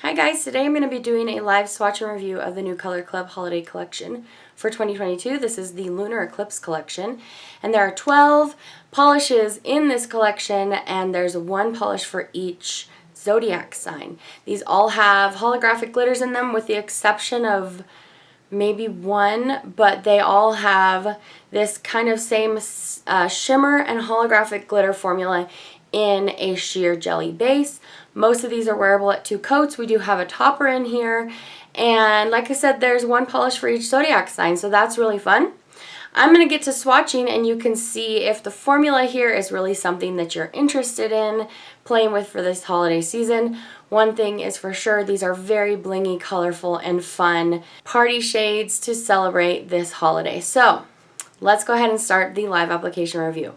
Hi guys, today I'm going to be doing a live swatch and review of the new Color Club Holiday Collection for 2022. This is the Lunar Eclipse collection, and there are 12 polishes in this collection, and there's one polish for each zodiac sign. These all have holographic glitters in them with the exception of maybe one, but they all have this kind of same shimmer and holographic glitter formula in a sheer jelly base. Most of these are wearable at 2 coats. We do have a topper in here, and like I said, there's one polish for each zodiac sign, so that's really fun. I'm going to get to swatching, and you can see if the formula here is really something that you're interested in playing with for this holiday season. One thing is for sure, these are very blingy, colorful, and fun party shades to celebrate this holiday. So let's go ahead and start the live application review.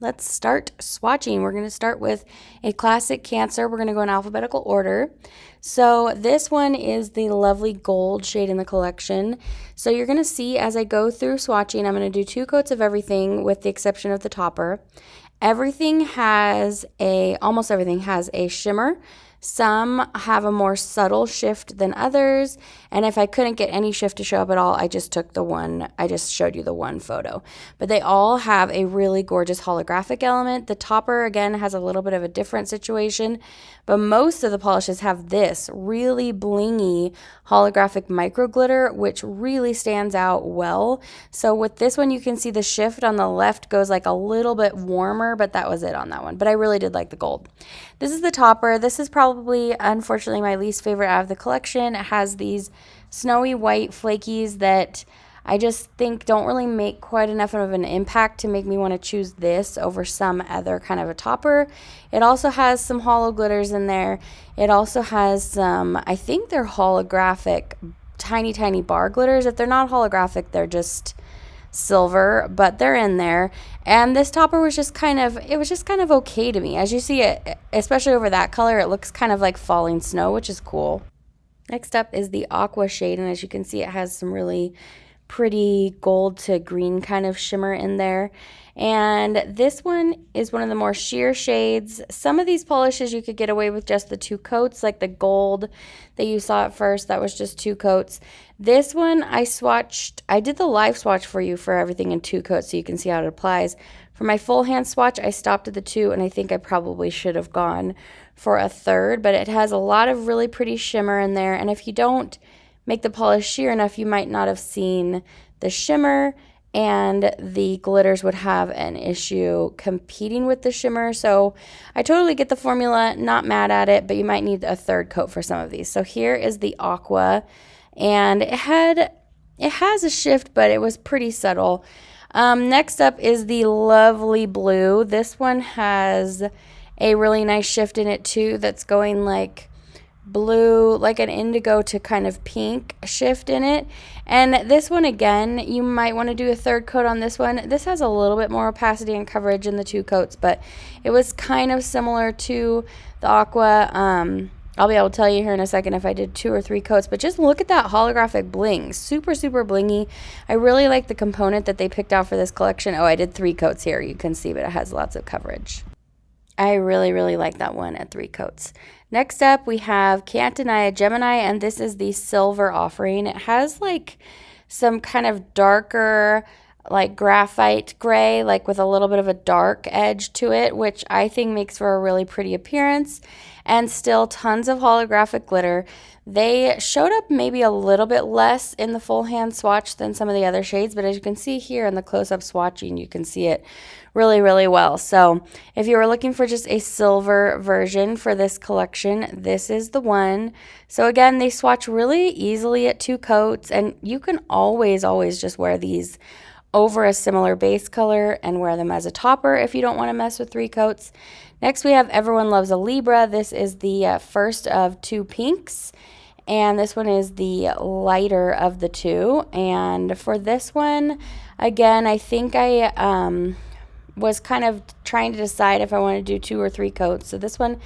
Let's start swatching. We're going to start with a classic Cancer. We're going to go in alphabetical order. So this one is the lovely gold shade in the collection. So you're going to see as I go through swatching, I'm going to do 2 coats of everything with the exception of the topper. Almost everything has a shimmer. Some have a more subtle shift than others, and if I couldn't get any shift to show up at all, I just showed you the one photo. But they all have a really gorgeous holographic element. The topper, again, has a little bit of a different situation, but most of the polishes have this really blingy holographic micro glitter, which really stands out well. So with this one, you can see the shift on the left goes like a little bit warmer, but that was it on that one. But I really did like the gold. This is the topper. This is probably, unfortunately, my least favorite out of the collection. It has these snowy white flakies that I just think don't really make quite enough of an impact to make me want to choose this over some other kind of a topper. It also has some hollow glitters in there. It also has some, I think they're holographic, tiny bar glitters. If they're not holographic, they're just silver, but they're in there. And this topper was just kind of okay to me. As you see it, especially over that color, it looks kind of like falling snow, which is cool. Next up is the Aqua shade, and as you can see, it has some really pretty gold to green kind of shimmer in there. And this one is one of the more sheer shades. Some of these polishes you could get away with just the 2 coats, like the gold that you saw at first, that was just 2 coats. This one I did the live swatch for you for everything in 2 coats so you can see how it applies. For my full hand swatch, I stopped at the 2, and I think I probably should have gone for a 3rd, but it has a lot of really pretty shimmer in there, and if you don't make the polish sheer enough, you might not have seen the shimmer, and the glitters would have an issue competing with the shimmer. So I totally get the formula, not mad at it, but you might need a 3rd coat for some of these. So here is the Aqua, and it has a shift, but it was pretty subtle. Next up is the lovely blue. This one has a really nice shift in it too, that's going like blue, like an indigo to kind of pink shift in it. And this one, again, you might want to do a 3rd coat on this one. This has a little bit more opacity and coverage in the 2 coats, but it was kind of similar to the Aqua. I'll be able to tell you here in a second if I did 2 or 3 coats, but just look at that holographic bling. Super blingy. I really like the component that they picked out for this collection. Oh, I did 3 coats here, you can see, but it has lots of coverage. I really like that one at 3 coats. Next up, we have Can't Deny a Gemini, and this is the silver offering. It has like some kind of darker, like graphite gray, like with a little bit of a dark edge to it, which I think makes for a really pretty appearance, and still tons of holographic glitter. They showed up maybe a little bit less in the full hand swatch than some of the other shades, but as you can see here in the close-up swatching, you can see it really well. So if you were looking for just a silver version for this collection, this is the one. So again, they swatch really easily at 2 coats, and you can always just wear these over a similar base color and wear them as a topper if you don't want to mess with 3 coats. Next, we have Everyone Loves a Libra. This is the first of 2 pinks, and this one is the lighter of the 2. And for this one, again, I think I was kind of trying to decide if I want to do 2 or 3 coats. So this one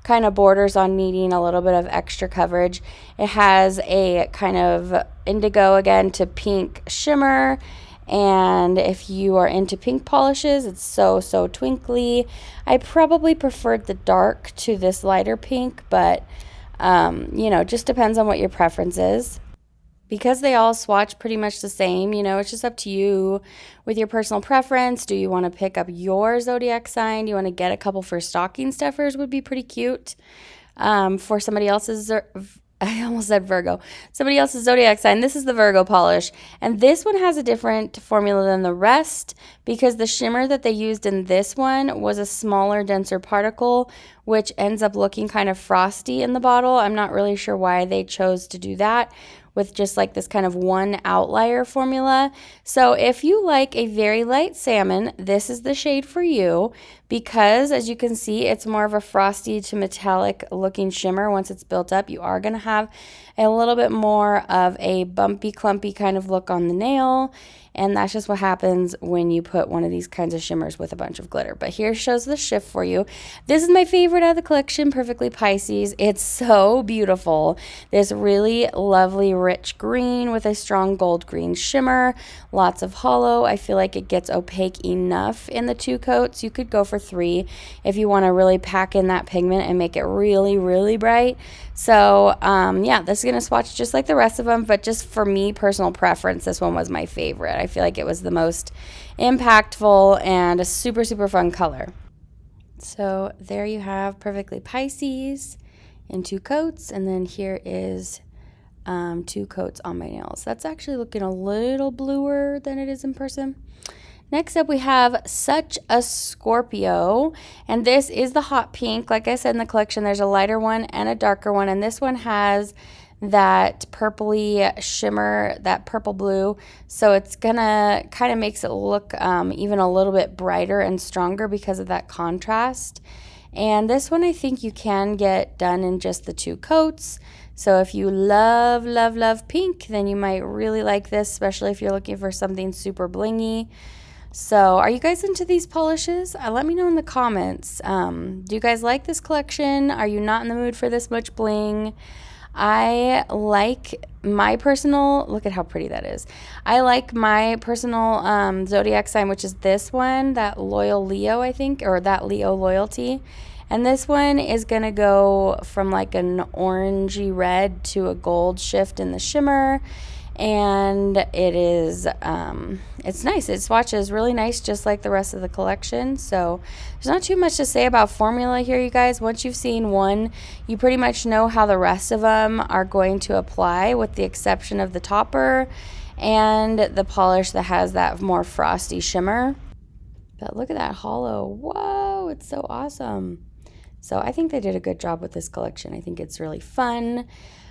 kind of borders on needing a little bit of extra coverage. It has a kind of indigo, again, to pink shimmer. And if you are into pink polishes, it's so twinkly. I probably preferred the dark to this lighter pink, but You know, just depends on what your preference is. Because they all swatch pretty much the same, you know, it's just up to you with your personal preference. Do you want to pick up your zodiac sign? Do you want to get a couple for stocking stuffers? Would be pretty cute. For somebody else's, I almost said Virgo, somebody else's zodiac sign. This is the Virgo polish. And this one has a different formula than the rest because the shimmer that they used in this one was a smaller, denser particle, which ends up looking kind of frosty in the bottle. I'm not really sure why they chose to do that with just like this kind of one outlier formula. So if you like a very light salmon, this is the shade for you because as you can see, it's more of a frosty to metallic looking shimmer. Once it's built up, you are going to have a little bit more of a bumpy, clumpy kind of look on the nail. And that's just what happens when you put one of these kinds of shimmers with a bunch of glitter. But here shows the shift for you. This is my favorite out of the collection, Perfectly Pisces. It's so beautiful. This really lovely rich green with a strong gold green shimmer. Lots of hollow. I feel like it gets opaque enough in the 2 coats. You could go for 3 if you want to really pack in that pigment and make it really, really bright. So yeah, this is going to swatch just like the rest of them, but just for me, personal preference, this one was my favorite. I feel like it was the most impactful and a super, super fun color. So there you have Perfectly Pisces in 2 coats, and then here is 2 coats on my nails. That's actually looking a little bluer than it is in person. Next up, we have Such a Scorpio, and this is the hot pink. Like I said in the collection, there's a lighter one and a darker one, and this one has that purpley shimmer, that purple blue, so it's gonna kind of makes it look even a little bit brighter and stronger because of that contrast. And this one I think you can get done in just the 2 coats. So if you love, love, love pink, then you might really like this, especially if you're looking for something super blingy. So are you guys into these polishes? Let me know in the comments. Do you guys like this collection? Are you not in the mood for this much bling? I like my personal, look at how pretty that is. I like my personal zodiac sign, which is this one, that loyal Leo, I think, or that Leo loyalty. And this one is going to go from like an orangey red to a gold shift in the shimmer. And it is, it's nice. It swatches really nice, just like the rest of the collection. So there's not too much to say about formula here, you guys. Once you've seen one, you pretty much know how the rest of them are going to apply, with the exception of the topper and the polish that has that more frosty shimmer. But look at that hollow. Whoa, it's so awesome. So I think they did a good job with this collection. I think it's really fun.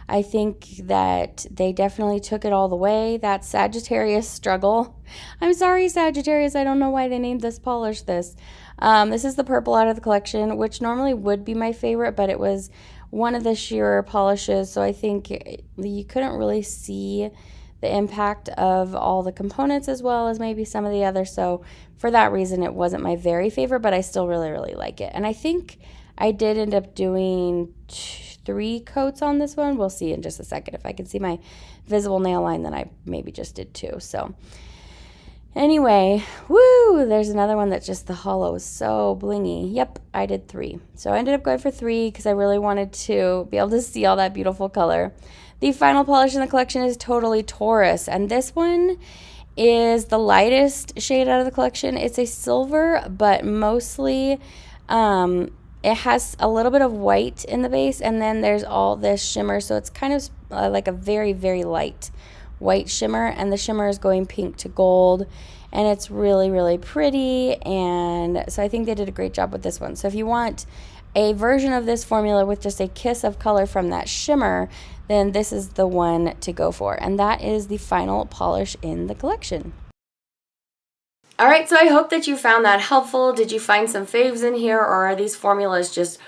I think that they definitely took it all the way. That Sagittarius Struggle. I'm sorry, Sagittarius. I don't know why they named this polish this. This is the purple out of the collection, which normally would be my favorite, but it was one of the sheerer polishes, so I think you couldn't really see the impact of all the components as well as maybe some of the others. So for that reason, it wasn't my very favorite, but I still really, really like it. And I think I did end up doing 3 coats on this one. We'll see in just a second. If I can see my visible nail line, then I maybe just did 2. So anyway, woo, there's another one that's just the hollow is so blingy. Yep, I did 3. So I ended up going for 3 because I really wanted to be able to see all that beautiful color. The final polish in the collection is totally Taurus, and this one is the lightest shade out of the collection. It's a silver, but mostly it has a little bit of white in the base, and then there's all this shimmer, so it's kind of like a very, very light white shimmer, and the shimmer is going pink to gold, and it's really, really pretty. And so I think they did a great job with this one. So if you want a version of this formula with just a kiss of color from that shimmer, then this is the one to go for, and that is the final polish in the collection. Alright, so I hope that you found that helpful. Did you find some faves in here, or are these formulas just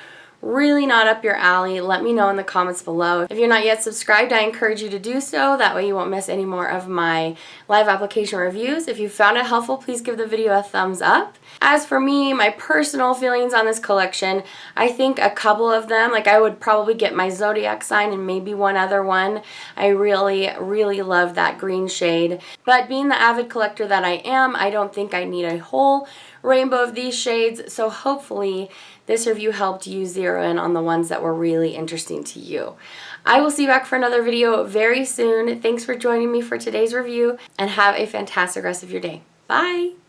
really not up your alley? Let me know in the comments below. If you're not yet subscribed, I encourage you to do so. That way you won't miss any more of my live application reviews. If you found it helpful, please give the video a thumbs up. As for me, my personal feelings on this collection, I think a couple of them, like I would probably get my zodiac sign and maybe one other one. I really, really love that green shade. But being the avid collector that I am, I don't think I need a whole rainbow of these shades. So hopefully this review helped you zero in on the ones that were really interesting to you. I will see you back for another video very soon. Thanks for joining me for today's review and have a fantastic rest of your day. Bye!